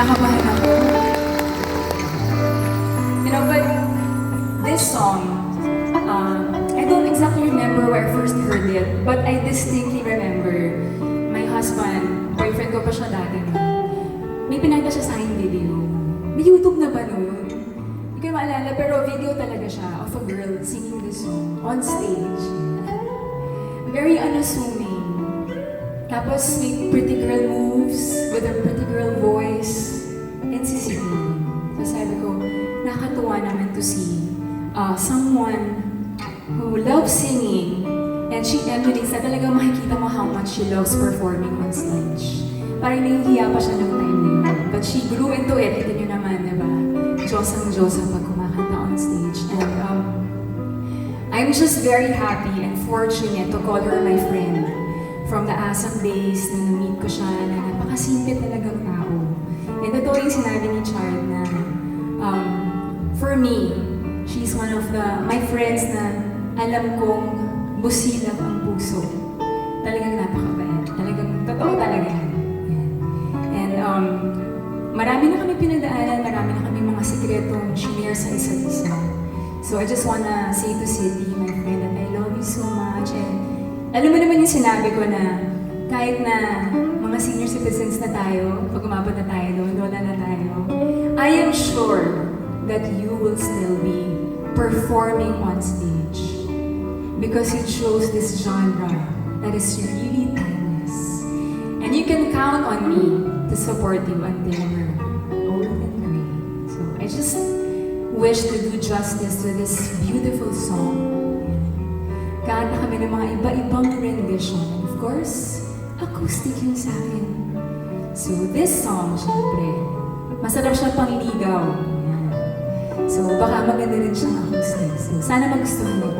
Kinakabahan ako. You know, but this song, I don't exactly remember where I first heard it, but I distinctly remember my husband, boyfriend ko pa siya dati, may pinakita siya sa aking video. May YouTube na ba nun? Hindi ko maalala, pero video talaga siya of a girl singing this song on stage. Very unassuming. Tapos may pretty girl moves with a pretty girl voice and sisinging. So sabi ko, nakakatuwa naman to see someone who loves singing and she emulates na talagang makikita mo how much she loves performing on stage. Parang nahihiya pa siya ng time na yun. But she grew into it. Ito nyo naman, diba? Diyos ang pag kumakanta on stage. And I'm just very happy and fortunate to call her my friend. From the ASAM days na na-meet ko siya na napakasimple talagang tao. And totoo yung sinabi ni Chard na for me, she's one of my friends na alam kong busilap ang puso. Talagang napakabait. Talagang totoo talaga yan. And marami na kami pinadaanan, marami na kami mga sikretong shinare sa isa't isa. So I just wanna say to City, my friend, that I love you so much. And alam mo naman yung sinabi ko na kahit na mga senior citizens na tayo, pag umabot na tayo doon, lola na tayo, I am sure that you will still be performing on stage because you chose this genre that is really timeless. And you can count on me to support you until we're old and gray. So I just wish to do justice to this beautiful song. Kanta kami ng mga iba-ibang rendition. And of course, acoustic yun sa akin. So this song, syempre, masarap siya pang ligaw. So baka maganda rin siyang acoustic. So sana magustuhan niyo.